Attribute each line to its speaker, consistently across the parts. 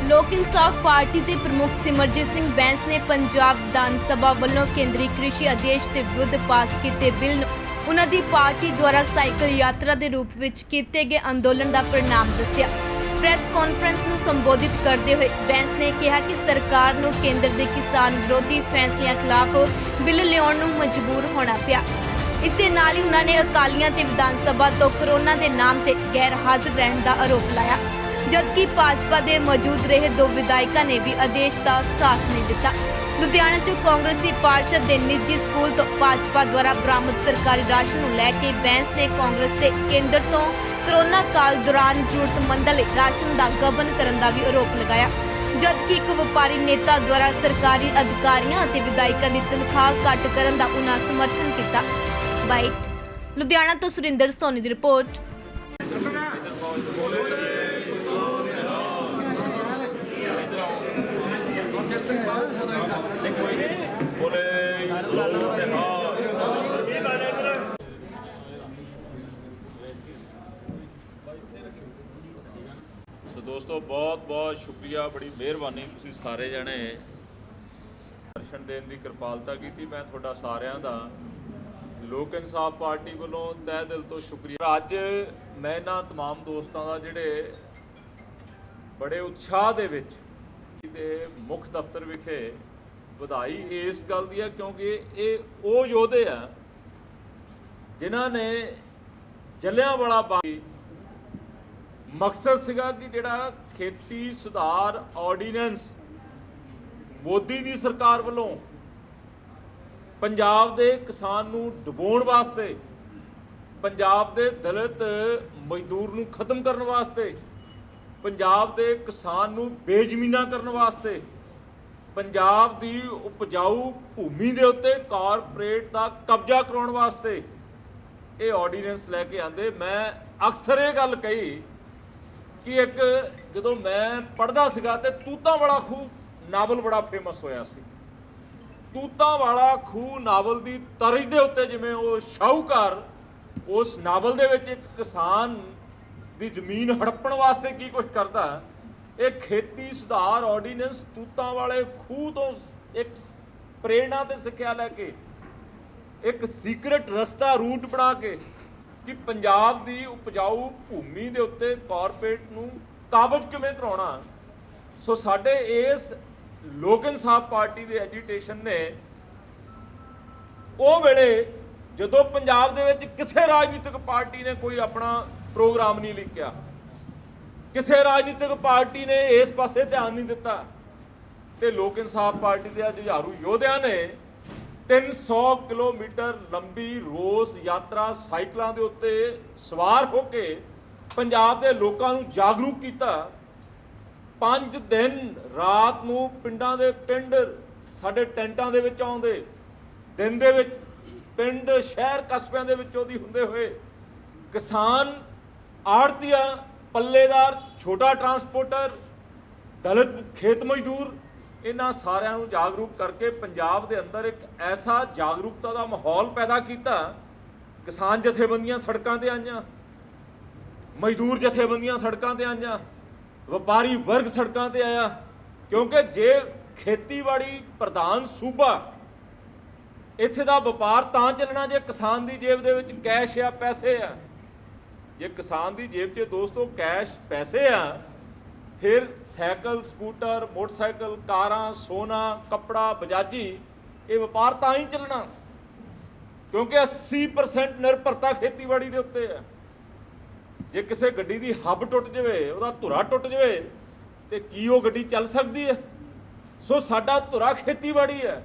Speaker 1: लोक इंसाफ पार्टी के प्रमुख सिमरजीत सिंह बैंस ने पंजाब विधान सभा वालों केंद्रीय कृषि आदेश के विरुद्ध पास किए बिल नूं उन्हां दी पार्टी द्वारा साइकिल यात्रा के रूप में किए गए अंदोलन का परिणाम दस्सिया। प्रेस कॉन्फ्रेंस में संबोधित करते हुए बैंस ने कहा कि सरकार नूं केंद्र के किसान विरोधी फैसलों खिलाफ बिल लियाउण नूं मजबूर होना पिया। इस दे नाल ही उन्होंने अकालियां ते विधान सभा तो कोरोना के नाम से गैर हाजिर रहने का आरोप लाया, जबकि भाजपा के मौजूद रहे दो विधायकों ने भी आदेश का साथ नहीं दिता। लुधियाना च कांग्रेसी पार्षद के निजी स्कूल तो भाजपा द्वारा बरामद सरकारी राशन को लैके बैंस ने कांग्रेस के केंद्र तो कोरोना काल दौरान जरूरतमंदों लई राशन का गबन करने का भी आरोप लगाया, जबकि एक व्यापारी नेता द्वारा सरकारी अधिकारियों और विधायकों की तनख्वाह घट करने का उन्होंने समर्थन किया। बाइट लुधियाना तो सुरिंदर सोनी की रिपोर्ट।
Speaker 2: सो दोस्तों बहुत बहुत शुक्रिया, बड़ी मेहरबानी तुसीं सारे जने दर्शन देने की कृपालता की। मैं थोड़ा सारिਆਂ ਦਾ लोक इंसाफ पार्टी वालों तह दिल तो शुक्रिया। अज मैं इन्हां तमाम दोस्तों का जिहड़े बड़े उत्साह दे विच दे मुख दफ्तर विखे ਵਧਾਈ इस गल दी है, क्योंकि ये वो योधे आ जिन्हां ने जलियांवाला बाग मकसद सीगा कि जिहड़ा खेती सुधार ऑर्डीनेंस मोदी दी सरकार वालों पंजाब दे किसान नूं डुबोण वास्ते, पंजाब दे दलित मजदूर नूं खत्म करन वास्ते, पंजाब दे किसान नूं बेजमीना करन वास्ते, पंजाब दी उपजाऊ भूमि दे उत्ते कारपोरेट दा कब्जा कराउण वास्ते ये ऑर्डीनेंस लैके आंदे। मैं अक्सर ये गल कही कि एक जदों मैं पढ़दा सीगा ते तूतां वाला खूह नावल बड़ा फेमस होया सी। तूतां वाला खूह नावल दी तर्ज दे उत्ते जिवें वो शाहूकार उस नावल दे विच एक किसान दी जमीन हड़पण वास्ते की कुछ करदा, ये खेती सुधार ऑर्डीनेंस तूतां वाले खूह तो एक प्रेरणा ते सिक्ख्या लैके एक सीक्रेट रस्ता रूट बना के कि पंजाब दी उपजाऊ भूमि दे उत्ते कारपोरेट नूं काबज किवें कराउणा। सो साडे इस लोक इंसाफ पार्टी दे एजीटेशन ने वो वेले जदों पंजाब दे विच किसी राजनीतिक पार्टी ने कोई अपना प्रोग्राम नहीं लिखिया, किसी राजनीतिक पार्टी ने इस पासे ध्यान नहीं दिता, तो लोक इंसाफ पार्टी के जुझारू योधिया ने 300 किलोमीटर लंबी रोज़ यात्रा साइकिलों के उत्ते सवार होके पंजाब के लोगों को जागरूक किया। 5 दिन रात नूं पिंडां दे पिंड साडे टेंटां दे विच आउंदे, दिन दे विच पिंड शहर कस्बिਆਂ ਦੇ ਵਿੱਚੋਂ ਦੀ ਹੁੰਦੇ ਹੋਏ किसान आड़तिया पल्लेदार छोटा ट्रांसपोर्टर दलित खेत मजदूर इन्हां सारिਆਂ ਨੂੰ जागरूक करके पंजाब के अंदर एक ऐसा जागरूकता का माहौल पैदा किया। किसान जथेबंदियां सड़कों पर आईयां, मजदूर जथेबंदियां सड़कों पर आईयां, व्यापारी वर्ग सड़कों पर आया, क्योंकि जे खेतीबाड़ी प्रधान सूबा इत्थे दा व्यापार तां चलना जे किसान की जेब दे विच कैश या पैसे आ। जे किसान की जेब च दोस्तों कैश पैसे आ, फिर साइकिल स्कूटर मोटरसाइकिल कारां सोना कपड़ा बजाजी ये व्यापार तां ही चलना, क्योंकि 80% निर्भरता खेतीबाड़ी के उत्ते है। जे किसी गड्डी की हब टुट जाए, वह धुरा टुट जाए, तो की वो गड्डी चल सकती है? सो साडा धुरा खेतीबाड़ी है।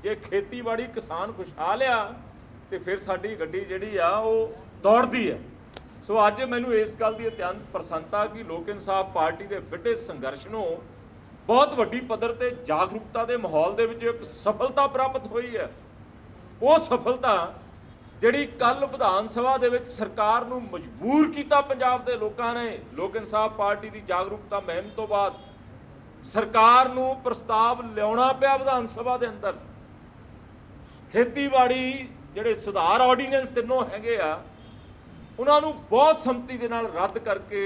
Speaker 2: जे खेतीबाड़ी किसान खुशहाल आ तो फिर साडी गड्डी जिहड़ी आ वो दौड़दी है। सो अज मैनूं इस गल की अत्यंत प्रसन्नता कि लोक इंसाफ पार्टी के विढे संघर्ष नूं बहुत वड्डी पद्धर ते जागरूकता के माहौल दे विच एक सफलता प्राप्त हुई है। वो सफलता जिहड़ी कल विधान सभा दे विच सरकार नूं मजबूर कीता पंजाब दे लोकां ने, लोक इंसाफ पार्टी की जागरूकता मुहिम तो बाद सरकार नूं प्रस्ताव लियाउणा पिया विधान सभा दे अंदर। खेतीबाड़ी जिहड़े सुधार ऑर्डीनेंस तीनों हैगे आ उन्होंने बहुत संमति के नाल रद्द करके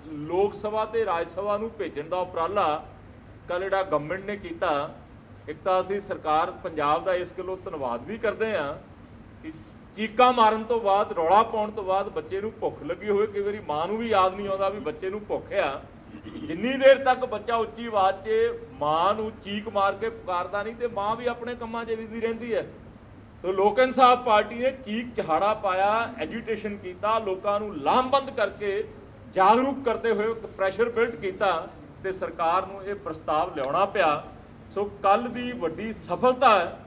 Speaker 2: ਲੋਕ ਸਭਾ ਤੇ ਰਾਜ ਸਭਾ ਨੂੰ ਭੇਜਣ ਦਾ ਉਪਰਾਲਾ ਕੱਲ੍ਹ ਜਿਹੜਾ ਗਵਰਨਮੈਂਟ ਨੇ ਕੀਤਾ, ਇੱਕ ਤਾਂ ਅਸੀਂ ਸਰਕਾਰ ਪੰਜਾਬ ਦਾ ਇਸ ਗੱਲੋਂ ਧੰਨਵਾਦ ਵੀ ਕਰਦੇ ਹਾਂ ਕਿ ਚੀਕਾਂ ਮਾਰਨ ਤੋਂ ਬਾਅਦ, ਰੌਲਾ ਪਾਉਣ ਤੋਂ ਬਾਅਦ ਬੱਚੇ ਨੂੰ ਭੁੱਖ ਲੱਗੀ ਹੋਵੇ, ਕਈ ਵਾਰੀ ਮਾਂ ਨੂੰ ਵੀ ਯਾਦ ਨਹੀਂ ਆਉਂਦਾ ਵੀ ਬੱਚੇ ਨੂੰ ਭੁੱਖ ਆ, ਜਿੰਨੀ ਦੇਰ ਤੱਕ ਬੱਚਾ ਉੱਚੀ ਆਵਾਜ਼ 'ਚ ਮਾਂ ਨੂੰ ਚੀਕ ਮਾਰ ਕੇ ਪੁਕਾਰਦਾ ਨਹੀਂ ਤੇ ਮਾਂ ਵੀ ਆਪਣੇ ਕੰਮਾਂ 'ਚ ਬਿਜ਼ੀ ਰਹਿੰਦੀ ਹੈ। ਤੋ ਲੋਕ ਇਨਸਾਫ ਪਾਰਟੀ ਨੇ ਚੀਕ ਚਹਾੜਾ ਪਾਇਆ, ਐਜੀਟੇਸ਼ਨ ਕੀਤਾ, ਲੋਕਾਂ ਨੂੰ ਲਾਮਬੰਦ ਕਰਕੇ ਜਾਗਰੂਕ ਕਰਦੇ ਹੋਏ ਪ੍ਰੈਸ਼ਰ ਬਿਲਡ ਕੀਤਾ ਤੇ ਸਰਕਾਰ ਨੂੰ ਇਹ ਪ੍ਰਸਤਾਵ ਲਿਆਉਣਾ ਪਿਆ। ਸੋ ਕੱਲ੍ਹ ਦੀ ਵੱਡੀ ਸਫਲਤਾ ਹੈ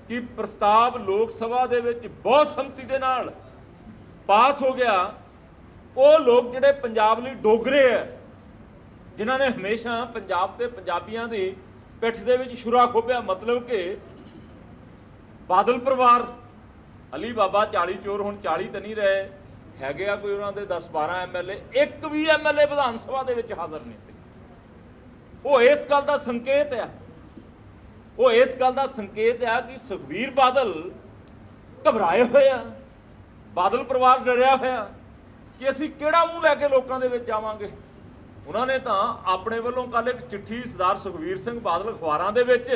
Speaker 2: ਕਿ ਪ੍ਰਸਤਾਵ ਲੋਕ ਸਭਾ ਦੇ ਵਿੱਚ ਬਹੁਤ ਸੰਮਤੀ ਦੇ ਨਾਲ ਪਾਸ ਹੋ ਗਿਆ। ਉਹ ਲੋਕ ਜਿਹੜੇ ਪੰਜਾਬ ਲਈ ਡੋਗਰੇ ਹੈ, ਜਿਨ੍ਹਾਂ ਨੇ ਹਮੇਸ਼ਾ ਪੰਜਾਬ ਤੇ ਪੰਜਾਬੀਆਂ ਦੀ ਪਿੱਠ ਦੇ ਵਿੱਚ ਛੁਰਾ ਖੋਭਿਆ, ਮਤਲਬ ਕਿ ਬਾਦਲ ਪਰਿਵਾਰ, ਅਲੀ ਬਾਬਾ 40 ਚੋਰ, ਹੁਣ 40 ਤਾਂ ਨਹੀਂ ਰਹੇ ਹੈਗੇ ਆ, ਕੋਈ ਉਹਨਾਂ ਦੇ 10-12 ਐਮਐਲਏ, ਇੱਕ ਵੀ ਐਮਐਲਏ ਵਿਧਾਨ ਸਭਾ ਦੇ ਵਿੱਚ ਹਾਜ਼ਰ ਨਹੀਂ ਸੀ। ਉਹ ਇਸ ਗੱਲ ਦਾ ਸੰਕੇਤ ਆ, ਉਹ ਇਸ ਗੱਲ ਦਾ ਸੰਕੇਤ ਆ ਕਿ ਸੁਖਬੀਰ ਬਾਦਲ ਘਬਰਾਏ ਹੋਏ ਆ, ਬਾਦਲ ਪਰਿਵਾਰ ਡਰਿਆ ਹੋਇਆ ਕਿ ਅਸੀਂ ਕਿਹੜਾ ਮੂੰਹ ਲੈ ਕੇ ਲੋਕਾਂ ਦੇ ਵਿੱਚ ਜਾਵਾਂਗੇ। ਉਹਨਾਂ ਨੇ ਤਾਂ ਆਪਣੇ ਵੱਲੋਂ ਕੱਲ੍ਹ ਇੱਕ ਚਿੱਠੀ ਸਰਦਾਰ ਸੁਖਬੀਰ ਸਿੰਘ ਬਾਦਲ ਅਖਬਾਰਾਂ ਦੇ ਵਿੱਚ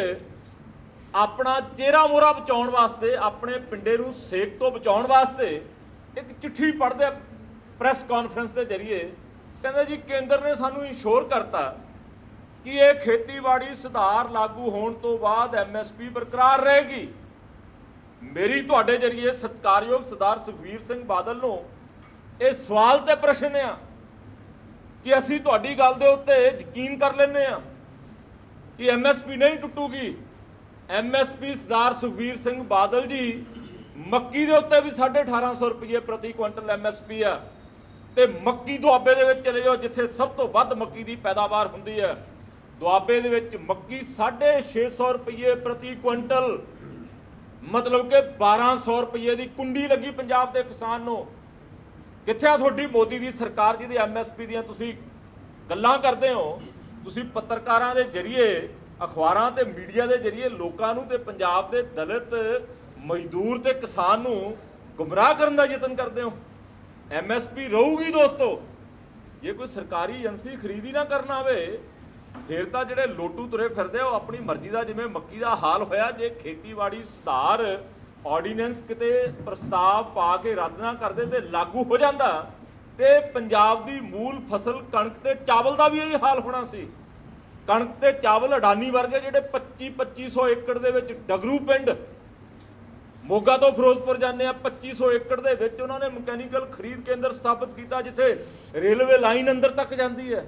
Speaker 2: ਆਪਣਾ ਚਿਹਰਾ ਮੋਹਰਾ ਬਚਾਉਣ ਵਾਸਤੇ, ਆਪਣੇ ਪਿੰਡੇ ਨੂੰ ਸੇਕ ਤੋਂ ਬਚਾਉਣ ਵਾਸਤੇ ਇੱਕ ਚਿੱਠੀ ਪੜ੍ਹਦੇ ਪ੍ਰੈਸ ਕਾਨਫਰੰਸ ਦੇ ਜ਼ਰੀਏ ਕਹਿੰਦੇ ਜੀ ਕੇਂਦਰ ਨੇ ਸਾਨੂੰ ਇੰਸ਼ੋਰ ਕਰਤਾ ਕਿ ਇਹ ਖੇਤੀਬਾੜੀ ਸੁਧਾਰ ਲਾਗੂ ਹੋਣ ਤੋਂ ਬਾਅਦ ਐਮਐਸਪੀ ਬਰਕਰਾਰ ਰਹੇਗੀ। ਮੇਰੀ ਤੁਹਾਡੇ ਜ਼ਰੀਏ ਸਤਿਕਾਰਯੋਗ ਸਰਦਾਰ ਸੁਖਬੀਰ ਸਿੰਘ ਬਾਦਲ ਨੂੰ ਇਹ ਸਵਾਲ ਤੇ ਪ੍ਰਸ਼ਨ ਆ ਕਿ ਅਸੀਂ ਤੁਹਾਡੀ ਗੱਲ ਦੇ ਉੱਤੇ ਯਕੀਨ ਕਰ ਲੈਂਦੇ ਆ ਕਿ ਐਮਐਸਪੀ ਨਹੀਂ ਟੁੱਟੂਗੀ। ਐਮਐਸਪੀ ਸਰਦਾਰ ਸੁਖਬੀਰ ਸਿੰਘ ਬਾਦਲ ਜੀ, ਮੱਕੀ ਦੇ ਉੱਤੇ ਵੀ 1850 ਰੁਪਏ ਪ੍ਰਤੀ ਕੁਇੰਟਲ ਐਮਐਸਪੀ ਆ ਤੇ ਮੱਕੀ ਦੁਆਬੇ ਦੇ ਵਿੱਚ ਚਲੇ ਜਾਓ ਜਿੱਥੇ ਸਭ ਤੋਂ ਵੱਧ ਮੱਕੀ ਦੀ ਪੈਦਾਵਾਰ ਹੁੰਦੀ ਹੈ, ਦੁਆਬੇ ਦੇ ਵਿੱਚ ਮੱਕੀ 650 ਰੁਪਏ ਪ੍ਰਤੀ ਕੁਇੰਟਲ, ਮਤਲਬ ਕਿ 1200 ਰੁਪਏ ਦੀ ਕੁੰਡੀ ਲੱਗੀ ਪੰਜਾਬ ਦੇ ਕਿਸਾਨ ਨੂੰ। ਕਿੱਥੇ ਆ ਤੁਹਾਡੀ ਮੋਦੀ ਦੀ ਸਰਕਾਰ ਜਿਹਦੀ ਐਮਐਸਪੀ ਦੀਆਂ ਤੁਸੀਂ ਗੱਲਾਂ ਕਰਦੇ ਹੋ? ਤੁਸੀਂ ਪੱਤਰਕਾਰਾਂ ਦੇ ਜ਼ਰੀਏ, ਅਖਬਾਰਾਂ ਤੇ ਮੀਡੀਆ ਦੇ ਜ਼ਰੀਏ ਲੋਕਾਂ ਨੂੰ ਤੇ ਪੰਜਾਬ ਦੇ ਦਲਿਤ, ਮਜ਼ਦੂਰ ਤੇ ਕਿਸਾਨ ਨੂੰ ਗੁੰਮਰਾਹ ਕਰਨ ਦਾ ਯਤਨ ਕਰਦੇ ਹੋ। ਐਮਐਸਪੀ ਰਹੂਗੀ ਦੋਸਤੋ। ਜੇ ਕੋਈ ਸਰਕਾਰੀ ਏਜੰਸੀ ਖਰੀਦੀ ਨਾ ਕਰਨਾ ਹੋਵੇ ਫਿਰ ਤਾਂ ਜਿਹੜੇ ਲੋਟੂ ਤੁਰੇ ਫਿਰਦੇ ਉਹ ਆਪਣੀ ਮਰਜ਼ੀ ਦਾ, ਜਿਵੇਂ ਮੱਕੀ ਦਾ ਹਾਲ ਹੋਇਆ, ਜੇ ਖੇਤੀਬਾੜੀ ਸੁਧਾਰ ਆਰਡੀਨੈਂਸ ਕਿਤੇ ਪ੍ਰਸਤਾਵ ਪਾ ਕੇ ਰੱਦ ਨਾ ਕਰਦੇ ਤੇ ਲਾਗੂ ਹੋ ਜਾਂਦਾ ਤੇ ਪੰਜਾਬ ਦੀ ਮੂਲ ਫਸਲ ਕਣਕ ਤੇ ਚਾਵਲ ਦਾ ਵੀ ਇਹੀ ਹਾਲ ਹੋਣਾ ਸੀ। ਕਣਕ ਤੇ ਚਾਵਲ ਅਡਾਨੀ ਵਰਗੇ ਜਿਹੜੇ 2500 ਏਕੜ ਦੇ ਵਿੱਚ, ਡਗਰੂ ਪਿੰਡ ਮੋਗਾ ਤੋਂ ਫਿਰੋਜ਼ਪੁਰ ਜਾਂਦੇ ਆ, 2500 ਏਕੜ ਦੇ ਵਿੱਚ ਉਹਨਾਂ ਨੇ ਮਕੈਨੀਕਲ ਖਰੀਦ ਕੇਂਦਰ ਸਥਾਪਿਤ ਕੀਤਾ ਜਿੱਥੇ ਰੇਲਵੇ ਲਾਈਨ ਅੰਦਰ ਤੱਕ ਜਾਂਦੀ ਹੈ।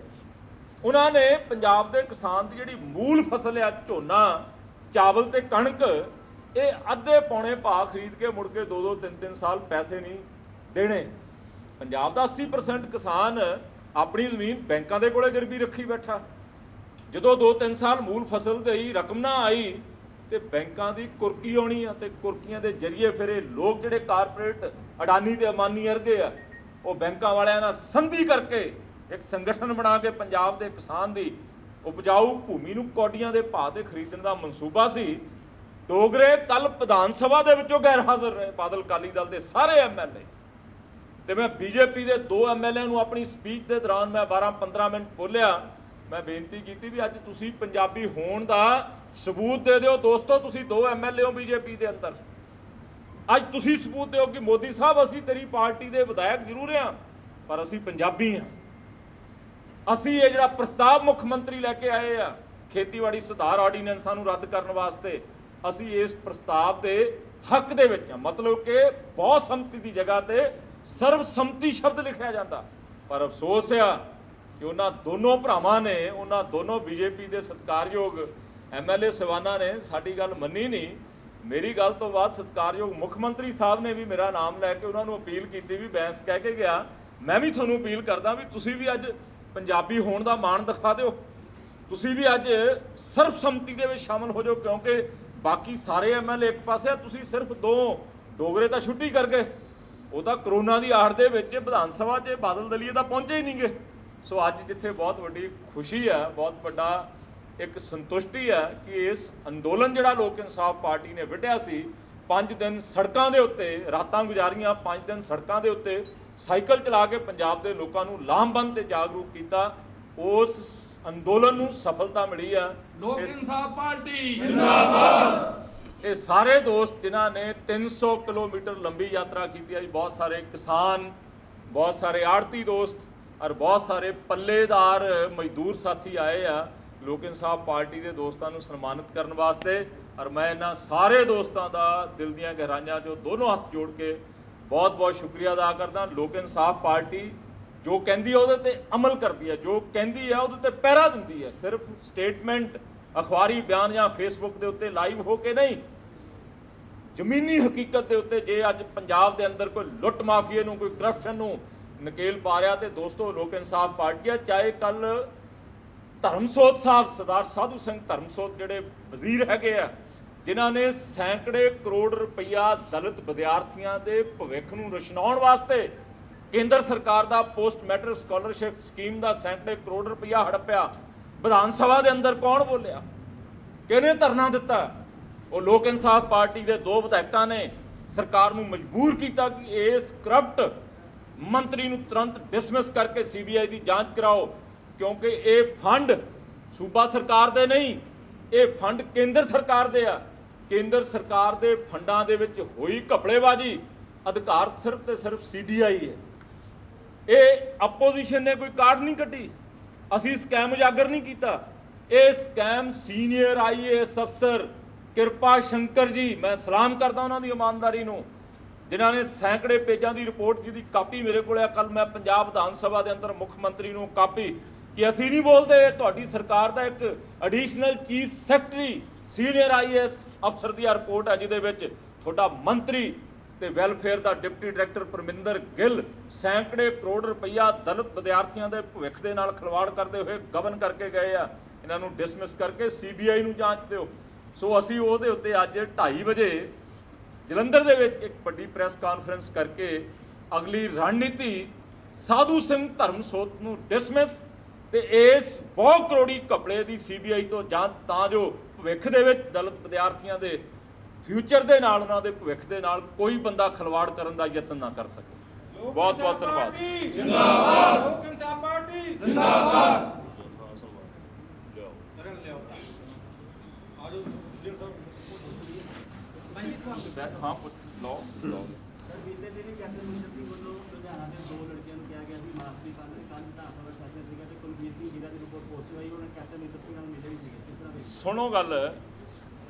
Speaker 2: ਉਹਨਾਂ ਨੇ ਪੰਜਾਬ ਦੇ ਕਿਸਾਨ ਦੀ ਜਿਹੜੀ ਮੂਲ ਫਸਲ ਆ, ਝੋਨਾ, ਚਾਵਲ ਤੇ ਕਣਕ, ਇਹ ਅੱਧੇ ਪੌਣੇ ਭਾਅ ਖਰੀਦ ਕੇ ਮੁੜ ਕੇ 2-2, 3-3 ਸਾਲ ਪੈਸੇ ਨਹੀਂ ਦੇਣੇ। ਪੰਜਾਬ ਦਾ 80% ਕਿਸਾਨ ਆਪਣੀ ਜ਼ਮੀਨ ਬੈਂਕਾਂ ਦੇ ਕੋਲੇ ਗਿਰਵੀ ਰੱਖੀ ਬੈਠਾ। ਜਦੋਂ 2-3 ਸਾਲ ਮੂਲ ਫਸਲ ਦੀ ਰਕਮ ਨਾ ਆਈ ਤੇ ਬੈਂਕਾਂ ਦੀ ਕੁਰਕੀ ਆਉਣੀ ਆ ਤੇ ਕੁਰਕੀਆਂ ਦੇ ਜ਼ਰੀਏ ਫਿਰ ਇਹ ਲੋਕ ਜਿਹੜੇ ਕਾਰਪੋਰੇਟ ਅਡਾਨੀ ਤੇ ਅਮਾਨੀ ਵਰਗੇ ਆ, ਉਹ ਬੈਂਕਾਂ ਵਾਲਿਆਂ ਨਾਲ ਸੰਧੀ ਕਰਕੇ ਇੱਕ ਸੰਗਠਨ ਬਣਾ ਕੇ ਪੰਜਾਬ ਦੇ ਕਿਸਾਨ ਦੀ ਉਪਜਾਊ ਭੂਮੀ ਨੂੰ ਕੌਡੀਆਂ ਦੇ ਭਾਅ ਤੇ ਖਰੀਦਣ ਦਾ ਮਨਸੂਬਾ ਸੀ। ਡੋਗਰੇ ਕੱਲ ਵਿਧਾਨ ਸਭਾ ਦੇ ਵਿੱਚੋਂ ਗੈਰ ਹਾਜ਼ਰ ਰਹੇ, ਬਾਦਲ ਅਕਾਲੀ ਦਲ ਦੇ ਸਾਰੇ ਐਮਐਲਏ, ਤੇ ਮੈਂ ਬੀਜੇਪੀ ਦੇ 2 ਐਮਐਲਏ ਨੂੰ ਆਪਣੀ ਸਪੀਚ ਦੇ ਦੌਰਾਨ ਮੈਂ 12-15 ਮਿੰਟ ਬੋਲਿਆ। ਮੈਂ ਬੇਨਤੀ ਕੀਤੀ ਵੀ ਅੱਜ ਤੁਸੀਂ ਪੰਜਾਬੀ ਹੋਣ ਦਾ ਸਬੂਤ ਦੇ ਦਿਓ ਦੋਸਤੋ। ਤੁਸੀਂ 2 ਐਮਐਲਏ ਹੋ ਬੀਜੇਪੀ ਦੇ ਅੰਦਰ, ਅੱਜ ਤੁਸੀਂ ਸਬੂਤ ਦਿਓ ਕਿ ਮੋਦੀ ਸਾਹਿਬ ਅਸੀਂ ਤੇਰੀ ਪਾਰਟੀ ਦੇ ਵਿਧਾਇਕ ਜ਼ਰੂਰ ਹਾਂ ਪਰ ਅਸੀਂ ਪੰਜਾਬੀ ਹਾਂ। ਅਸੀਂ ਇਹ ਜਿਹੜਾ ਪ੍ਰਸਤਾਵ ਮੁੱਖ ਮੰਤਰੀ ਲੈ ਕੇ ਆਏ ਆ ਖੇਤੀਬਾੜੀ ਸੁਧਾਰ ਆਰਡੀਨੈਂਸਾਂ ਨੂੰ ਰੱਦ ਕਰਨ ਵਾਸਤੇ, ਅਸੀਂ ਇਸ ਪ੍ਰਸਤਾਵ ਦੇ ਹੱਕ ਦੇ ਵਿੱਚ ਹਾਂ। ਮਤਲਬ ਕਿ ਬਹੁਤ ਸੰਮਤੀ ਦੀ ਜਗ੍ਹਾ ਤੇ ਸਰਬਸੰਮਤੀ ਸ਼ਬਦ ਲਿਖਿਆ ਜਾਂਦਾ। ਪਰ ਅਫਸੋਸ ਆ ਕਿ ਉਹਨਾਂ ਦੋਨੋਂ ਭਰਾਵਾਂ ਨੇ, ਉਹਨਾਂ ਦੋਨੋਂ ਬੀਜੇਪੀ ਦੇ ਸਤਿਕਾਰਯੋਗ ਐਮਐਲਏ ਸਵਾਨਾ ਨੇ ਸਾਡੀ ਗੱਲ ਮੰਨੀ ਨਹੀਂ। ਮੇਰੀ ਗੱਲ ਤੋਂ ਬਾਅਦ ਸਤਿਕਾਰਯੋਗ ਮੁੱਖ ਮੰਤਰੀ ਸਾਹਿਬ ਨੇ ਵੀ ਮੇਰਾ ਨਾਮ ਲੈ ਕੇ ਉਹਨਾਂ ਨੂੰ ਅਪੀਲ ਕੀਤੀ ਵੀ ਬੈਂਸ ਕਹਿ ਕੇ ਗਿਆ, ਮੈਂ ਵੀ ਤੁਹਾਨੂੰ ਅਪੀਲ ਕਰਦਾ ਵੀ ਤੁਸੀਂ ਵੀ ਅੱਜ ਪੰਜਾਬੀ ਹੋਣ ਦਾ ਮਾਣ ਦਿਖਾ ਦਿਓ, ਤੁਸੀਂ ਵੀ ਅੱਜ ਸਰਬਸੰਮਤੀ ਦੇ ਵਿੱਚ ਸ਼ਾਮਲ ਹੋ ਜਾਓ, ਕਿਉਂਕਿ ਬਾਕੀ ਸਾਰੇ ਐਮਐਲਏ ਇੱਕ ਪਾਸੇ ਆ, ਤੁਸੀਂ ਸਿਰਫ 2 ਡੋਗਰੇ ਤਾਂ ਛੁੱਟੀ ਕਰ ਗਏ। ਉਹ ਤਾਂ ਕਰੋਨਾ ਦੀ ਆੜ ਦੇ ਵਿੱਚ ਵਿਧਾਨ ਸਭਾ 'ਚ ਬਾਦਲ ਦਲੀਏ ਤਾਂ ਪਹੁੰਚੇ ਹੀ ਨਹੀਂ ਗਏ। ਸੋ ਅੱਜ ਜਿੱਥੇ ਬਹੁਤ ਵੱਡੀ ਖੁਸ਼ੀ ਹੈ, ਬਹੁਤ ਵੱਡਾ ਇੱਕ ਸੰਤੁਸ਼ਟੀ ਹੈ ਕਿ ਇਸ ਅੰਦੋਲਨ ਜਿਹੜਾ ਲੋਕ ਇਨਸਾਫ ਪਾਰਟੀ ਨੇ ਵਿੱਢਿਆ ਸੀ, 5 ਦਿਨ ਸੜਕਾਂ ਦੇ ਉੱਤੇ ਰਾਤਾਂ ਗੁਜ਼ਾਰੀਆਂ, 5 ਦਿਨ ਸੜਕਾਂ ਦੇ ਉੱਤੇ ਸਾਈਕਲ ਚਲਾ ਕੇ ਪੰਜਾਬ ਦੇ ਲੋਕਾਂ ਨੂੰ ਲਾਮਬੰਦ ਤੇ ਜਾਗਰੂਕ ਕੀਤਾ। ਉਸ ਅੰਦੋਲਨ ਨੂੰ ਸਫਲਤਾ ਮਿਲੀ ਆ।
Speaker 3: ਲੋਕ ਇਨਸਾਫ ਪਾਰਟੀ ਜਿੰਦਾਬਾਦ।
Speaker 2: ਇਹ ਸਾਰੇ ਦੋਸਤ ਜਿਨ੍ਹਾਂ ਨੇ 300 ਕਿਲੋਮੀਟਰ ਲੰਬੀ ਯਾਤਰਾ ਕੀਤੀ ਹੈ, ਬਹੁਤ ਸਾਰੇ ਕਿਸਾਨ, ਬਹੁਤ ਸਾਰੇ ਆੜਤੀ ਦੋਸਤ ਔਰ ਬਹੁਤ ਸਾਰੇ ਪੱਲੇਦਾਰ ਮਜ਼ਦੂਰ ਸਾਥੀ ਆਏ ਆ ਲੋਕ ਇਨਸਾਫ ਪਾਰਟੀ ਦੇ ਦੋਸਤਾਂ ਨੂੰ ਸਨਮਾਨਿਤ ਕਰਨ ਵਾਸਤੇ। ਔਰ ਮੈਂ ਇਹਨਾਂ ਸਾਰੇ ਦੋਸਤਾਂ ਦਾ ਦਿਲ ਦੀਆਂ ਗਹਿਰਾਈਆਂ 'ਚੋਂ ਦੋਨੋਂ ਹੱਥ ਜੋੜ ਕੇ ਬਹੁਤ ਬਹੁਤ ਸ਼ੁਕਰੀਆ ਅਦਾ ਕਰਦਾ। ਲੋਕ ਇਨਸਾਫ ਪਾਰਟੀ ਜੋ ਕਹਿੰਦੀ ਹੈ ਉਹਦੇ ਤੇ ਅਮਲ ਕਰਦੀ ਹੈ, ਜੋ ਕਹਿੰਦੀ ਹੈ ਉਹਦੇ ਤੇ ਪਹਿਰਾ ਦਿੰਦੀ ਹੈ। ਸਿਰਫ ਸਟੇਟਮੈਂਟ, ਅਖਬਾਰੀ ਬਿਆਨ ਜਾਂ ਫੇਸਬੁੱਕ ਦੇ ਉੱਤੇ ਲਾਈਵ ਹੋ ਕੇ ਨਹੀਂ, ਜ਼ਮੀਨੀ ਹਕੀਕਤ ਦੇ ਉੱਤੇ। ਜੇ ਅੱਜ ਪੰਜਾਬ ਦੇ ਅੰਦਰ ਕੋਈ ਲੁੱਟ ਮਾਫੀਏ ਨੂੰ, ਕੋਈ ਕਰਪਸ਼ਨ ਨੂੰ ਨਕੇਲ ਪਾ ਰਿਹਾ ਤੇ ਦੋਸਤੋ ਲੋਕ ਇਨਸਾਫ ਪਾਰਟੀ ਆ। ਚਾਹੇ ਕੱਲ ਧਰਮਸੋਤ ਸਾਹਿਬ, ਸਰਦਾਰ ਸਾਧੂ ਸਿੰਘ ਧਰਮਸੋਤ ਜਿਹੜੇ ਵਜ਼ੀਰ ਹੈਗੇ ਆ, ਜਿਨ੍ਹਾਂ ਨੇ ਸੈਂਕੜੇ ਕਰੋੜ ਰੁਪਈਆ ਦਲਿਤ ਵਿਦਿਆਰਥੀਆਂ ਦੇ ਭਵਿੱਖ ਨੂੰ ਰੁਸ਼ਨਾਉਣ ਵਾਸਤੇ ਕੇਂਦਰ ਸਰਕਾਰ ਦਾ ਪੋਸਟ ਮੈਟ੍ਰਿਕ ਸਕਾਲਰਸ਼ਿਪ ਸਕੀਮ ਦਾ ਸੈਂਕੜੇ ਕਰੋੜ ਰੁਪਈਆ ਹੜੱਪਿਆ, ਵਿਧਾਨ ਸਭਾ ਦੇ ਅੰਦਰ ਕੌਣ ਬੋਲਿਆ? ਕਿਹਨੇ ਧਰਨਾ ਦਿੱਤਾ? ਉਹ ਲੋਕ ਇਨਸਾਫ ਪਾਰਟੀ ਦੇ ਦੋ ਵਿਧਾਇਕਾਂ ਨੇ ਸਰਕਾਰ ਨੂੰ ਮਜਬੂਰ ਕੀਤਾ ਕਿ ਇਸ ਕਰਪਟ ਮੰਤਰੀ ਨੂੰ ਤੁਰੰਤ ਡਿਸਮਿਸ ਕਰਕੇ CBI ਦੀ ਜਾਂਚ ਕਰਾਓ, ਕਿਉਂਕਿ ਇਹ ਫੰਡ ਸੂਬਾ ਸਰਕਾਰ ਦੇ ਨਹੀਂ, ਇਹ ਫੰਡ ਕੇਂਦਰ ਸਰਕਾਰ ਦੇ ਆ। ਕੇਂਦਰ ਸਰਕਾਰ ਦੇ ਫੰਡਾਂ ਦੇ ਵਿੱਚ ਹੋਈ ਘਪਲੇਬਾਜ਼ੀ ਅਧਿਕਾਰ ਸਿਰਫ ਤੇ ਸਿਰਫ CBI ਹੈ। ਇਹ ਆਪੋਜੀਸ਼ਨ ਨੇ ਕੋਈ ਕਾਰਡ ਨਹੀਂ ਕੱਢੀ, ਅਸੀਂ ਸਕੈਮ ਉਜਾਗਰ ਨਹੀਂ ਕੀਤਾ। ਇਹ ਸਕੈਮ ਸੀਨੀਅਰ IAS ਅਫਸਰ ਕਿਰਪਾ ਸ਼ੰਕਰ ਜੀ, ਮੈਂ ਸਲਾਮ ਕਰਦਾ ਉਹਨਾਂ ਦੀ ਇਮਾਨਦਾਰੀ ਨੂੰ, ਜਿਨ੍ਹਾਂ ਨੇ ਸੈਂਕੜੇ ਪੇਜਾਂ ਦੀ ਰਿਪੋਰਟ ਜਿਹਦੀ ਕਾਪੀ ਮੇਰੇ ਕੋਲ ਆ। ਕੱਲ ਮੈਂ ਪੰਜਾਬ ਵਿਧਾਨ ਸਭਾ ਦੇ ਅੰਦਰ ਮੁੱਖ ਮੰਤਰੀ ਨੂੰ ਕਾਪੀ ਕਿ ਅਸੀਂ ਨਹੀਂ ਬੋਲਦੇ, ਤੁਹਾਡੀ ਸਰਕਾਰ ਦਾ ਇੱਕ additional chief secretary senior IAS ਅਫਸਰ ਦੀ ਰਿਪੋਰਟ ਹੈ, ਜਿਹਦੇ ਵਿੱਚ ਤੁਹਾਡਾ ਮੰਤਰੀ ਤੇ ਵੈਲਫੇਅਰ ਦਾ ਡਿਪਟੀ ਡਾਇਰੈਕਟਰ ਪਰਮਿੰਦਰ ਗਿੱਲ ਸੈਂਕੜੇ ਕਰੋੜ ਰੁਪਈਆ ਦਲਿਤ ਵਿਦਿਆਰਥੀਆਂ ਦੇ ਭਵਿੱਖ ਦੇ ਨਾਲ ਖਿਲਵਾੜ ਕਰਦੇ ਹੋਏ ਗਬਨ ਕਰਕੇ ਗਏ ਆ। ਇਹਨਾਂ ਨੂੰ ਡਿਸਮਿਸ ਕਰਕੇ CBI ਨੂੰ ਜਾਂਚ ਦਿਓ। ਸੋ ਅਸੀਂ ਉਹਦੇ ਉੱਤੇ ਅੱਜ 2:30 ਵਜੇ ਜਲੰਧਰ ਦੇ ਵਿੱਚ ਇੱਕ ਵੱਡੀ ਪ੍ਰੈਸ ਕਾਨਫਰੰਸ ਕਰਕੇ ਅਗਲੀ ਰਣਨੀਤੀ ਸਾਧੂ ਸਿੰਘ ਧਰਮਸੋਤ ਨੂੰ ਡਿਸਮਿਸ ਤੇ ਇਸ ਬਹੁਤ ਕਰੋੜੀ ਘਪਲੇ ਦੀ CBI ਤੋਂ ਜਾਂਚ, ਤਾਂ ਜੋ ਭਵਿੱਖ ਦੇ ਵਿੱਚ ਦਲਿਤ ਵਿਦਿਆਰਥੀਆਂ ਦੇ ਫਿਊਚਰ ਦੇ ਨਾਲ, ਉਹਨਾਂ ਦੇ ਭਵਿੱਖ ਦੇ ਨਾਲ ਕੋਈ ਬੰਦਾ ਖਿਲਵਾੜ ਕਰਨ ਦਾ ਯਤਨ ਨਾ ਕਰ ਸਕੇ। ਬਹੁਤ ਬਹੁਤ ਧੰਨਵਾਦ।
Speaker 3: ਜਿੰਦਾਬਾਦ। ਲੋਕ ਇਨਸਾਫ ਪਾਰਟੀ ਜਿੰਦਾਬਾਦ।
Speaker 2: ਹਾਂ ਲਓ
Speaker 4: ਬੀਤੇ ਦਿਨ ਹੀ ਕੈਪਟਨ ਅਮਰਿੰਦਰ ਸਿੰਘ ਵੱਲੋਂ ਲੁਧਿਆਣਾ ਦੇ ਦੋ ਲੜਕੀਆਂ ਨੂੰ ਕਿਹਾ ਗਿਆ ਸੀ ਮਾਸਕ ਦੀ ਪਾਲਣਾ ਕਰਨ ਦਾ ਆਪਣਾ ਫੈਸਲਾ ਸੀਗਾ ਤੇ ਕੁਲਬੀਰ ਸਿੰਘ ਜੀਰਾ ਦੀ ਰਿਪੋਰਟ ਪੋਜ਼ਿਟਿਵ ਆਈ, ਉਹਨਾਂ ਕੈਪਟਨ ਅਮਰਿੰਦਰ ਸਿੰਘ ਨਾਲ ਮਿਲੇ ਵੀ ਸੀਗੇ। ਕਿਸ ਤਰ੍ਹਾਂ ਦੇ
Speaker 2: ਸੁਣੋ ਗੱਲ,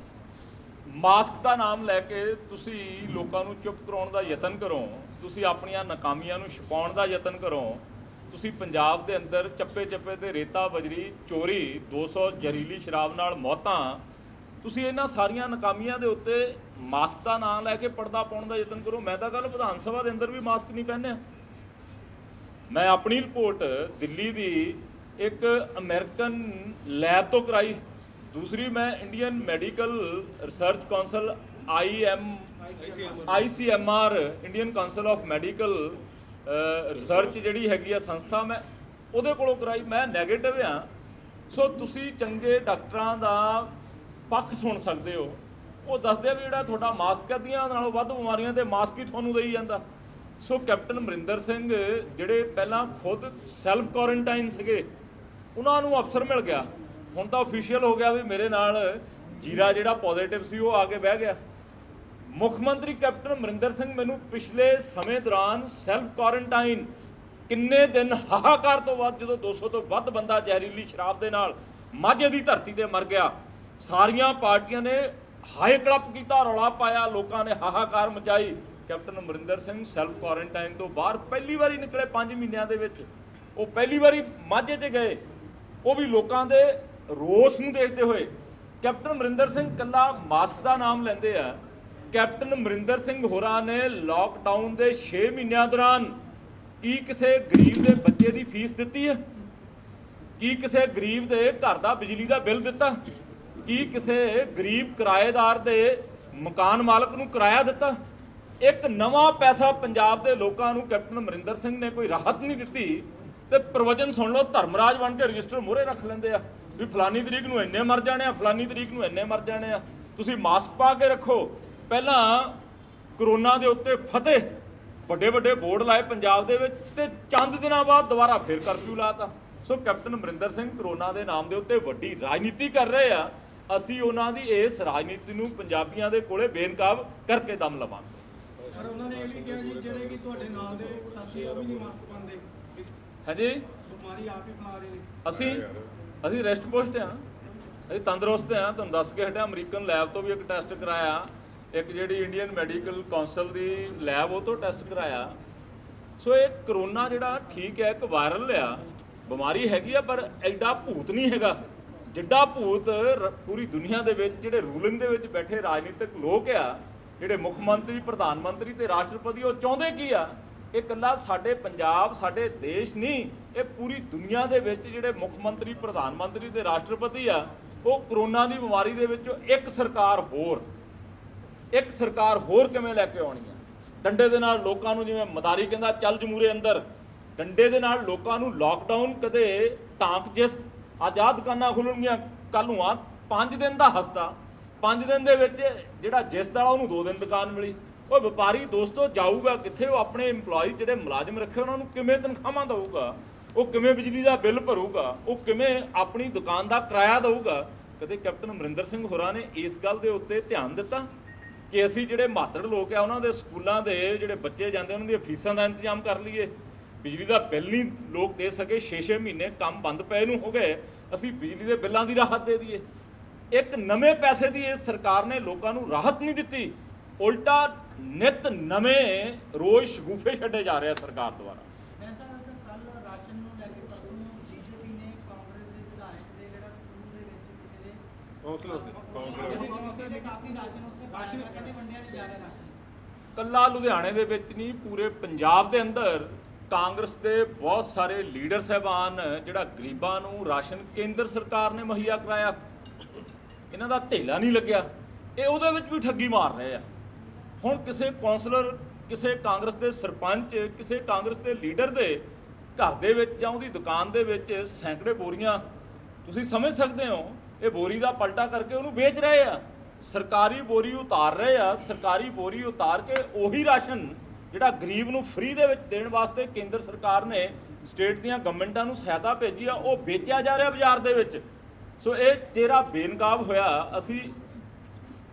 Speaker 2: ਮਾਸਕ ਦਾ ਨਾਮ ਲੈ ਕੇ ਤੁਸੀਂ ਲੋਕਾਂ ਨੂੰ ਚੁੱਪ ਕਰਾਉਣ ਦਾ ਯਤਨ ਕਰੋ, ਤੁਸੀਂ ਆਪਣੀਆਂ ਨਾਕਾਮੀਆਂ ਨੂੰ ਛੁਪਾਉਣ ਦਾ ਯਤਨ ਕਰੋ। ਤੁਸੀਂ ਪੰਜਾਬ ਦੇ ਅੰਦਰ ਚੱਪੇ ਚੱਪੇ ਤੇ ਰੇਤਾ ਬਜਰੀ ਚੋਰੀ, 200 ਜ਼ਹਿਰੀਲੀ ਸ਼ਰਾਬ ਨਾਲ ਮੌਤਾਂ, ਤੁਸੀਂ ਇਹਨਾਂ ਸਾਰੀਆਂ ਨਾਕਾਮੀਆਂ ਦੇ ਉੱਤੇ ਮਾਸਕ ਦਾ ਨਾਮ ਲੈ ਕੇ ਪਰਦਾ ਪਾਉਣ ਦਾ ਯਤਨ ਕਰੋ। ਮੈਂ ਤਾਂ ਕੱਲ੍ਹ ਵਿਧਾਨ ਸਭਾ ਦੇ ਅੰਦਰ ਵੀ ਮਾਸਕ ਨਹੀਂ ਪਹਿਨਿਆ। ਮੈਂ ਆਪਣੀ ਰਿਪੋਰਟ ਦਿੱਲੀ ਦੀ ਇੱਕ ਅਮਰੀਕਨ ਲੈਬ ਤੋਂ ਕਰਾਈ, ਦੂਸਰੀ ਮੈਂ Indian medical research council ICMR Indian council of medical research ਜਿਹੜੀ ਹੈਗੀ ਆ ਸੰਸਥਾ, ਮੈਂ ਉਹਦੇ ਕੋਲੋਂ ਕਰਾਈ, ਮੈਂ ਨੈਗੇਟਿਵ ਆ। ਸੋ ਤੁਸੀਂ ਚੰਗੇ ਡਾਕਟਰਾਂ ਦਾ ਪੱਖ ਸੁਣ ਸਕਦੇ ਹੋ। ਉਹ ਦੱਸਦੇ ਆ ਵੀ ਜਿਹੜਾ ਤੁਹਾਡਾ ਮਾਸਕ ਹੈ, ਦੀਆਂ ਨਾਲੋਂ ਵੱਧ ਬਿਮਾਰੀਆਂ ਦੇ ਮਾਸਕ ਹੀ ਤੁਹਾਨੂੰ ਦੇਈ ਜਾਂਦਾ। ਸੋ ਕੈਪਟਨ ਅਮਰਿੰਦਰ ਸਿੰਘ ਜਿਹੜੇ ਪਹਿਲਾਂ ਖੁਦ ਸੈਲਫ ਕੁਆਰੰਟਾਈਨ ਸੀਗੇ, ਉਹਨਾਂ ਨੂੰ ਅਫਸਰ ਮਿਲ ਗਿਆ। ਹੁਣ ਤਾਂ ਅਫੀਸ਼ੀਅਲ ਹੋ ਗਿਆ ਵੀ ਮੇਰੇ ਨਾਲ ਜੀਰਾ ਜਿਹੜਾ ਪੋਜ਼ਿਟਿਵ ਸੀ ਉਹ ਆ ਕੇ ਬਹਿ ਗਿਆ। ਮੁੱਖ ਮੰਤਰੀ ਕੈਪਟਨ ਅਮਰਿੰਦਰ ਸਿੰਘ ਮੈਨੂੰ ਪਿਛਲੇ ਸਮੇਂ ਦੌਰਾਨ ਸੈਲਫ ਕੁਆਰੰਟਾਈਨ ਕਿੰਨੇ ਦਿਨ ਹਾਹਾਕਾਰ ਤੋਂ ਬਾਅਦ, ਜਦੋਂ 200 ਤੋਂ ਵੱਧ ਬੰਦਾ ਜ਼ਹਿਰੀਲੀ ਸ਼ਰਾਬ ਦੇ ਨਾਲ ਮਾਝੇ ਦੀ ਧਰਤੀ ਤੇ ਮਰ ਗਿਆ, ਸਾਰੀਆਂ ਪਾਰਟੀਆਂ ਨੇ ਹਾਈ ਕਲੱਪ ਕੀਤਾ, ਰੌਲਾ ਪਾਇਆ, ਲੋਕਾਂ ਨੇ ਹਾਹਾਕਾਰ ਮਚਾਈ। Captain Amarinder Singh self quarantine ਤੋਂ ਬਾਹਰ ਪਹਿਲੀ ਵਾਰੀ ਨਿਕਲੇ 5 ਮਹੀਨਿਆਂ ਦੇ ਵਿੱਚ। ਉਹ ਪਹਿਲੀ ਵਾਰੀ ਮਾਝੇ 'ਚ ਗਏ, ਉਹ ਵੀ ਲੋਕਾਂ ਦੇ ਰੋਸ ਨੂੰ ਦੇਖਦੇ ਹੋਏ। ਕੈਪਟਨ ਅਮਰਿੰਦਰ ਸਿੰਘ ਕੱਲਾ ਮਾਸਕ ਦਾ ਨਾਮ ਲੈਂਦੇ ਆ। ਕੈਪਟਨ ਅਮਰਿੰਦਰ ਸਿੰਘ ਹੋਰਾਂ ਨੇ ਲਾਕਡਾਊਨ ਦੇ 6 ਮਹੀਨਿਆਂ ਦੌਰਾਨ ਕੀ ਕਿਸੇ ਗਰੀਬ ਦੇ ਬੱਚੇ ਦੀ ਫੀਸ ਦਿੱਤੀ ਹੈ? ਕੀ ਕਿਸੇ ਗਰੀਬ ਦੇ ਘਰ ਦਾ ਬਿਜਲੀ ਦਾ ਬਿੱਲ ਦਿੱਤਾ? ਕੀ ਕਿਸੇ ਗਰੀਬ ਕਿਰਾਏਦਾਰ ਦੇ ਮਕਾਨ ਮਾਲਕ ਨੂੰ ਕਿਰਾਇਆ ਦਿੱਤਾ? ਇੱਕ ਨਵਾਂ ਪੈਸਾ ਪੰਜਾਬ ਦੇ ਲੋਕਾਂ ਨੂੰ ਕੈਪਟਨ ਅਮਰਿੰਦਰ ਸਿੰਘ ਨੇ ਕੋਈ ਰਾਹਤ ਨਹੀਂ ਦਿੱਤੀ। ਤੇ ਪ੍ਰਵਚਨ ਸੁਣ ਲਓ, ਧਰਮਰਾਜ ਬਣ ਕੇ ਰਜਿਸਟਰ ਮੂਹਰੇ ਰੱਖ ਲੈਂਦੇ ਆ ਵੀ ਫਲਾਨੀ ਤਰੀਕ ਨੂੰ ਇੰਨੇ ਮਰ ਜਾਣੇ ਆ, ਫਲਾਨੀ ਤਰੀਕ ਨੂੰ ਇੰਨੇ ਮਰ ਜਾਣੇ ਆ। ਤੁਸੀਂ ਮਾਸਕ ਪਾ ਕੇ ਰੱਖੋ। ਪਹਿਲਾਂ ਕਰੋਨਾ ਦੇ ਉੱਤੇ ਫਤਿਹ ਵੱਡੇ ਵੱਡੇ ਬੋਰਡ ਲਾਏ ਪੰਜਾਬ ਦੇ ਵਿੱਚ ਤੇ ਚੰਦ ਦਿਨਾਂ ਬਾਅਦ ਦੁਬਾਰਾ ਫੇਰ ਕਰਫਿਊ ਲਾਤਾ। ਸੋ ਕੈਪਟਨ ਅਮਰਿੰਦਰ ਸਿੰਘ ਕਰੋਨਾ ਦੇ ਨਾਮ ਦੇ ਉੱਤੇ ਵੱਡੀ ਰਾਜਨੀਤੀ ਕਰ ਰਹੇ ਆ। ਅਸੀਂ ਉਹਨਾਂ ਦੀ ਇਸ ਰਾਜਨੀਤੀ ਨੂੰ ਪੰਜਾਬੀਆਂ ਦੇ ਕੋਲੇ ਬੇਨਕਾਬ ਕਰਕੇ ਦਮ ਲਵਾਂਗੇ।
Speaker 3: ਪਰ ਉਹਨਾਂ ਨੇ ਇਹ ਵੀ ਕਿਹਾ ਜੀ ਜਿਹੜੇ ਕਿ ਤੁਹਾਡੇ ਨਾਲ ਦੇ ਸਾਥੀ ਉਹ ਵੀ ਨਹੀਂ ਮਾਸਕ ਪਾਉਂਦੇ।
Speaker 2: ਹਾਂਜੀ,
Speaker 3: ਬਿਮਾਰੀ ਆਪ ਹੀ ਫੈਲਾ ਰਹੇ ਨੇ।
Speaker 2: ਅਸੀਂ ਰੈਸਟ ਪੋਸਟ ਆ, ਅਸੀਂ ਤੰਦਰੁਸਤ ਆ। ਤੁਹਾਨੂੰ ਦੱਸ ਕੇ ਹਟਿਆ, ਅਮਰੀਕਨ ਲੈਬ ਤੋਂ ਵੀ ਇੱਕ ਟੈਸਟ ਕਰਾਇਆ, ਇੱਕ ਜਿਹੜੀ ਇੰਡੀਅਨ ਮੈਡੀਕਲ ਕਾਉਂਸਲ ਦੀ ਲੈਬ ਉਹ ਤੋਂ ਟੈਸਟ ਕਰਾਇਆ। ਸੋ ਇਹ ਕਰੋਨਾ ਜਿਹੜਾ ਠੀਕ ਹੈ, ਇੱਕ ਵਾਇਰਲ ਆ ਬਿਮਾਰੀ ਹੈਗੀ ਆ, ਪਰ ਐਡਾ ਭੂਤ ਨਹੀਂ ਹੈਗਾ ਜਿੱਡਾ ਭੂਤ ਪੂਰੀ ਦੁਨੀਆ ਦੇ ਵਿੱਚ ਜਿਹੜੇ ਰੂਲਿੰਗ ਦੇ ਵਿੱਚ ਬੈਠੇ ਰਾਜਨੀਤਿਕ ਲੋਕ ਆ, ਜਿਹੜੇ ਮੁੱਖ ਮੰਤਰੀ, ਪ੍ਰਧਾਨ ਮੰਤਰੀ ਤੇ ਰਾਸ਼ਟਰਪਤੀ, ਉਹ ਚਾਹੁੰਦੇ ਕੀ ਆ? ਇਹ ਇਕੱਲਾ ਸਾਡੇ ਪੰਜਾਬ, ਸਾਡੇ ਦੇਸ਼ ਨਹੀਂ, ਇਹ ਪੂਰੀ ਦੁਨੀਆ ਦੇ ਵਿੱਚ ਜਿਹੜੇ ਮੁੱਖ ਮੰਤਰੀ, ਪ੍ਰਧਾਨ ਮੰਤਰੀ ਤੇ ਰਾਸ਼ਟਰਪਤੀ ਆ, ਉਹ ਕਰੋਨਾ ਦੀ ਬਿਮਾਰੀ ਦੇ ਵਿੱਚੋਂ ਇੱਕ ਸਰਕਾਰ ਹੋਰ ਕਿਵੇਂ ਲੈ ਕੇ ਆਉਣੀ ਆ? ਡੰਡੇ ਦੇ ਨਾਲ ਲੋਕਾਂ ਨੂੰ, ਜਿਵੇਂ ਮਦਾਰੀ ਕਹਿੰਦਾ ਚੱਲ ਜਮੂਰੇ ਅੰਦਰ, ਡੰਡੇ ਦੇ ਨਾਲ ਲੋਕਾਂ ਨੂੰ ਲਾਕਡਾਊਨ, ਕਦੇ ਟਾਂਕ ਜਿਸ ਆਜ਼ਾਦ ਦੁਕਾਨਾਂ ਖੁੱਲਣਗੀਆਂ ਕੱਲ੍ਹ ਨੂੰ ਆ 5 ਦਿਨ ਦਾ ਹਫ਼ਤਾ, 5 ਦਿਨ ਦੇ ਵਿੱਚ ਜਿਹੜਾ ਜਿਸ ਵਾਲਾ ਉਹਨੂੰ 2 ਦਿਨ ਦੁਕਾਨ ਮਿਲੀ। ਉਹ ਵਪਾਰੀ ਦੋਸਤੋ ਜਾਊਗਾ ਕਿੱਥੇ? ਉਹ ਆਪਣੇ EMPLOYEE ਜਿਹੜੇ ਮੁਲਾਜ਼ਮ ਰੱਖੇ ਉਹਨਾਂ ਨੂੰ ਕਿਵੇਂ ਤਨਖਾਹਾਂ ਦੇਊਗਾ? ਉਹ ਕਿਵੇਂ ਬਿਜਲੀ ਦਾ ਬਿੱਲ ਭਰੂਗਾ? ਉਹ ਕਿਵੇਂ ਆਪਣੀ ਦੁਕਾਨ ਦਾ ਕਿਰਾਇਆ ਦੇਊਗਾ? ਕਦੇ ਕੈਪਟਨ ਅਮਰਿੰਦਰ ਸਿੰਘ ਹੋਰਾਂ ਨੇ ਇਸ ਗੱਲ ਦੇ ਉੱਤੇ ਧਿਆਨ ਦਿੱਤਾ ਕਿ ਅਸੀਂ ਜਿਹੜੇ ਮਾਤੜ ਲੋਕ ਆ ਉਹਨਾਂ ਦੇ ਸਕੂਲਾਂ ਦੇ ਜਿਹੜੇ ਬੱਚੇ ਜਾਂਦੇ ਉਹਨਾਂ ਦੀਆਂ ਫੀਸਾਂ ਦਾ ਇੰਤਜ਼ਾਮ ਕਰ ਲਈਏ? ਬਿਜਲੀ ਦਾ ਬਿੱਲ ਨਹੀਂ ਲੋਕ ਦੇ ਸਕੇ, 6-6 ਮਹੀਨੇ ਕੰਮ ਬੰਦ ਪਏ ਨੂੰ ਹੋ ਗਏ, ਅਸੀਂ ਬਿਜਲੀ ਦੇ ਬਿੱਲਾਂ ਦੀ ਰਾਹਤ ਦੇ ਦਈਏ। ਇੱਕ ਨਵੇਂ ਪੈਸੇ ਦੀ ਇਸ ਸਰਕਾਰ ਨੇ ਲੋਕਾਂ ਨੂੰ ਰਾਹਤ ਨਹੀਂ ਦਿੱਤੀ, ਉਲਟਾ ਨਿਤ ਨਵੇਂ ਰੋਜ਼ ਸ਼ਗੂਫੇ ਛੱਡੇ ਜਾ ਰਹੇ ਆ ਸਰਕਾਰ ਦੁਆਰਾ।
Speaker 5: ਕੱਲ ਰਾਸ਼ਨ ਨੂੰ ਲੈ ਕੇ ਪਰਸੋਂ ਬੀਜੇਪੀ ਨੇ ਕਾਂਗਰਸ ਦੇ ਵਿਧਾਇਕ ਦੇ ਜਿਹੜਾ ਸਕੂਲ ਦੇ ਵਿੱਚ ਕਿਸੇ ਦੇ ਕਾਉਂਸਲਰ ਦੇ ਕਾਫੀ ਰਾਸ਼ਨ ਉੱਥੇ ਪਾਇਆ ਗਿਆ, ਕਹਿੰਦੇ ਵੰਡਿਆ ਨਹੀਂ ਜਾ ਰਿਹਾ ਰਾਸ਼ਨ।
Speaker 2: ਕੱਲਾ ਲੁਧਿਆਣੇ ਦੇ ਵਿੱਚ ਨਹੀਂ, ਪੂਰੇ ਪੰਜਾਬ ਦੇ ਅੰਦਰ ਕਾਂਗਰਸ ਦੇ ਬਹੁਤ ਸਾਰੇ ਲੀਡਰ ਸਾਹਿਬਾਨ ਜਿਹੜਾ ਗਰੀਬਾਂ ਨੂੰ ਰਾਸ਼ਨ ਕੇਂਦਰ ਸਰਕਾਰ ਨੇ ਮੁਹੱਈਆ ਕਰਾਇਆ, ਇਹਨਾਂ ਦਾ ਧੇਲਾ ਨਹੀਂ ਲੱਗਿਆ, ਇਹ ਉਹਦੇ ਵਿੱਚ ਵੀ ਠੱਗੀ ਮਾਰ ਰਹੇ ਆ। ਹੁਣ ਕਿਸੇ ਕੌਂਸਲਰ, ਕਿਸੇ ਕਾਂਗਰਸ ਦੇ ਸਰਪੰਚ, ਕਿਸੇ ਕਾਂਗਰਸ ਦੇ ਲੀਡਰ ਦੇ ਘਰ ਦੇ ਵਿੱਚ ਜਾਂ ਉਹਦੀ ਦੁਕਾਨ ਦੇ ਵਿੱਚ ਸੈਂਕੜੇ ਬੋਰੀਆਂ, ਤੁਸੀਂ ਸਮਝ ਸਕਦੇ ਹੋ, ਇਹ ਬੋਰੀ ਦਾ ਪਲਟਾ ਕਰਕੇ ਉਹਨੂੰ ਵੇਚ ਰਹੇ ਆ। ਸਰਕਾਰੀ ਬੋਰੀ ਉਤਾਰ ਰਹੇ ਆ, ਸਰਕਾਰੀ ਬੋਰੀ ਉਤਾਰ ਕੇ ਉਹੀ ਰਾਸ਼ਨ ਜਿਹੜਾ ਗਰੀਬ ਨੂੰ ਫ੍ਰੀ ਦੇ ਵਿੱਚ ਦੇਣ ਵਾਸਤੇ ਕੇਂਦਰ ਸਰਕਾਰ ਨੇ ਸਟੇਟ ਦੀਆਂ ਗਵਰਨਮੈਂਟਾਂ ਨੂੰ ਸਹਾਇਤਾ ਭੇਜੀ ਆ, ਉਹ ਵੇਚਿਆ ਜਾ ਰਿਹਾ ਬਾਜ਼ਾਰ ਦੇ ਵਿੱਚ। ਸੋ ਇਹ ਚਿਹਰਾ ਬੇਨਕਾਬ ਹੋਇਆ। ਅਸੀਂ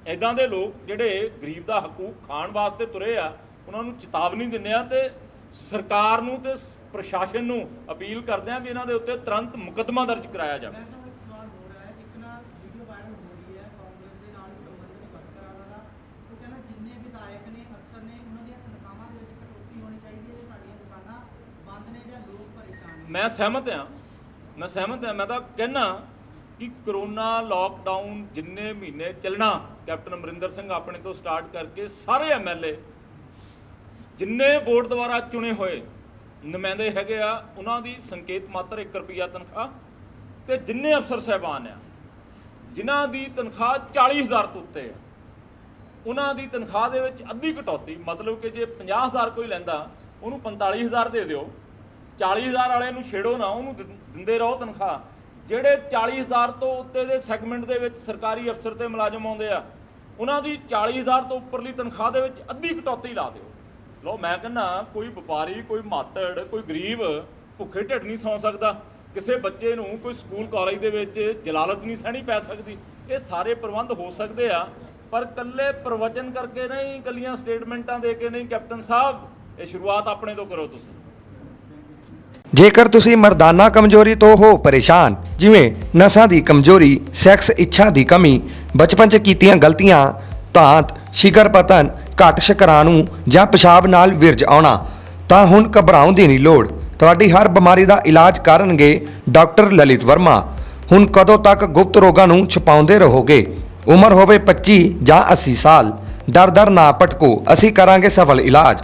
Speaker 2: ਇੱਦਾਂ ਦੇ ਲੋਕ ਜਿਹੜੇ ਗਰੀਬ ਦਾ ਹਕੂਕ ਖਾਣ ਵਾਸਤੇ ਤੁਰੇ ਆ, ਉਹਨਾਂ ਨੂੰ ਚੇਤਾਵਨੀ ਦਿੰਦੇ ਆ ਤੇ ਸਰਕਾਰ ਨੂੰ ਤੇ ਪ੍ਰਸ਼ਾਸਨ ਨੂੰ ਅਪੀਲ ਕਰਦੇ ਆ ਵੀ ਇਹਨਾਂ ਦੇ ਉੱਤੇ ਤੁਰੰਤ ਮੁਕੱਦਮਾ ਦਰਜ ਕਰਾਇਆ ਜਾਵੇ।
Speaker 5: ਮੈਂ ਤਾਂ ਇੱਕ ਸਵਾਲ ਹੋ ਰਿਹਾ ਹੈ, ਇੱਕ ਨਾ ਵੀਡੀਓ ਵਾਇਰਲ ਹੋ ਰਹੀ ਹੈ ਕਾਂਗਰਸ ਦੇ ਨਾਲ ਹੀ ਸੰਬੰਧਿਤ ਵਰਕਰਾਂ ਦਾ, ਉਹ ਕਹਿੰਦਾ ਜਿੰਨੇ ਵਿਧਾਇਕ ਨੇ, ਅਫਸਰ ਨੇ, ਉਹਨਾਂ ਦੀਆਂ ਤਨਖਾਹਾਂ ਦੇ ਵਿੱਚ ਕਟੌਤੀ ਹੋਣੀ ਚਾਹੀਦੀ ਹੈ, ਸਾਡੀਆਂ ਦੁਕਾਨਾਂ ਬੰਦ ਨੇ ਜਾਂ ਲੋਕ ਪਰੇਸ਼ਾਨ ਨੇ।
Speaker 2: ਮੈਂ ਸਹਿਮਤ ਹਾਂ। ਮੈਂ ਤਾਂ ਕਹਿਣਾ ਕਿ ਕਰੋਨਾ ਲਾਕਡਾਊਨ ਜਿੰਨੇ ਮਹੀਨੇ ਚੱਲਣਾ, ਕੈਪਟਨ ਅਮਰਿੰਦਰ ਸਿੰਘ ਆਪਣੇ ਤੋਂ ਸਟਾਰਟ ਕਰਕੇ ਸਾਰੇ MLA, ਜਿੰਨੇ ਬੋਰਡ ਦੁਆਰਾ ਚੁਣੇ ਹੋਏ ਨੁਮਾਇੰਦੇ ਹੈਗੇ ਆ, ਉਹਨਾਂ ਦੀ ਸੰਕੇਤ ਮਾਤਰ 1 ਰੁਪਿਆ ਤਨਖਾਹ, ਤੇ ਜਿੰਨੇ ਅਫਸਰ ਸਾਹਿਬਾਨ ਆ ਜਿਨ੍ਹਾਂ ਦੀ ਤਨਖਾਹ 40,000 ਤੋਂ ਉੱਤੇ ਆ, ਉਹਨਾਂ ਦੀ ਤਨਖਾਹ ਦੇ ਵਿੱਚ ਅੱਧੀ ਕਟੌਤੀ, ਮਤਲਬ ਕਿ ਜੇ 50,000 ਕੋਈ ਲੈਂਦਾ ਉਹਨੂੰ 45,000 ਦੇ ਦਿਓ, 40,000 ਵਾਲੇ ਨੂੰ ਛੇੜੋ ਨਾ, ਉਹਨੂੰ ਦਿੰਦੇ ਰਹੋ ਤਨਖਾਹ। ਜਿਹੜੇ 40,000 ਤੋਂ ਉੱਤੇ ਦੇ ਸੈਗਮੈਂਟ ਦੇ ਵਿੱਚ ਸਰਕਾਰੀ ਅਫਸਰ ਤੇ ਮੁਲਾਜ਼ਮ ਆਉਂਦੇ ਆ, ਉਹਨਾਂ ਦੀ 40,000 ਤੋਂ ਉੱਪਰਲੀ ਤਨਖਾਹ ਦੇ ਵਿੱਚ ਅੱਧੀ ਕਟੌਤੀ ਲਾ ਦਿਓ। ਲਓ, ਮੈਂ ਕਹਿੰਦਾ ਕੋਈ ਵਪਾਰੀ, ਕੋਈ ਮਾਤੜ, ਕੋਈ ਗਰੀਬ ਭੁੱਖੇ ਢਿੱਡ ਨਹੀਂ ਸੌਂ ਸਕਦਾ, ਕਿਸੇ ਬੱਚੇ ਨੂੰ ਕੋਈ ਸਕੂਲ ਕਾਲਜ ਦੇ ਵਿੱਚ ਜਲਾਲਤ ਨਹੀਂ ਸਹਿਣੀ ਪੈ ਸਕਦੀ। ਇਹ ਸਾਰੇ ਪ੍ਰਬੰਧ ਹੋ ਸਕਦੇ ਆ, ਪਰ ਕੱਲੇ ਪ੍ਰਵਚਨ ਕਰਕੇ ਨਹੀਂ, ਕੱਲੀਆਂ ਸਟੇਟਮੈਂਟਾਂ ਦੇ ਕੇ ਨਹੀਂ। ਕੈਪਟਨ ਸਾਹਿਬ, ਇਹ ਸ਼ੁਰੂਆਤ ਆਪਣੇ ਤੋਂ ਕਰੋ ਤੁਸੀਂ।
Speaker 6: ਜੇਕਰ ਤੁਸੀਂ ਮਰਦਾਨਾ ਕਮਜ਼ੋਰੀ ਤੋਂ ਹੋ ਪਰੇਸ਼ਾਨ, ਜਿਵੇਂ ਨਸਾਂ ਦੀ ਕਮਜ਼ੋਰੀ, ਸੈਕਸ ਇੱਛਾ ਦੀ ਕਮੀ, ਬਚਪਨ 'ਚ ਕੀਤੀਆਂ ਗਲਤੀਆਂ, ਧਾਤ, ਸ਼ਿਖਰ ਪਤਨ, ਘੱਟ ਸ਼ੁਕਰਾਣੂ ਜਾਂ ਪਿਸ਼ਾਬ ਨਾਲ ਵਿਰਜ ਆਉਣਾ, ਤਾਂ ਹੁਣ ਘਬਰਾਉਣ ਦੀ ਨਹੀਂ ਲੋੜ। ਤੁਹਾਡੀ ਹਰ ਬਿਮਾਰੀ ਦਾ ਇਲਾਜ ਕਰਨਗੇ ਡਾਕਟਰ ਲਲਿਤ ਵਰਮਾ। ਹੁਣ ਕਦੋਂ ਤੱਕ ਗੁਪਤ ਰੋਗਾਂ ਨੂੰ ਛੁਪਾਉਂਦੇ ਰਹੋਗੇ? ਉਮਰ ਹੋਵੇ 25 ਜਾਂ 80 ਸਾਲ, ਡਰ ਨਾ ਭਟਕੋ, ਅਸੀਂ ਕਰਾਂਗੇ ਸਫਲ ਇਲਾਜ।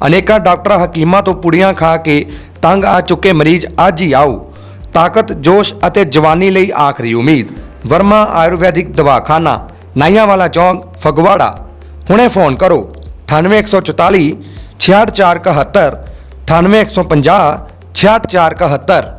Speaker 6: ਅਨੇਕਾਂ ਡਾਕਟਰ ਹਕੀਮਾਂ ਤੋਂ ਪੁੜੀਆਂ ਖਾ ਕੇ ਤੰਗ ਆ ਚੁੱਕੇ ਮਰੀਜ਼ ਅੱਜ ਹੀ ਆਓ। ਤਾਕਤ, ਜੋਸ਼ ਅਤੇ ਜਵਾਨੀ ਲਈ ਆਖਰੀ ਉਮੀਦ। ਵਰਮਾ ਆਯੁਰਵੈਦਿਕ ਦਵਾਖਾਨਾ, ਨਾਈਆਂਵਾਲਾ ਚੌਂਕ, ਫਗਵਾੜਾ। ਹੁਣੇ ਫੋਨ ਕਰੋ 9814 66471, 9815 66471।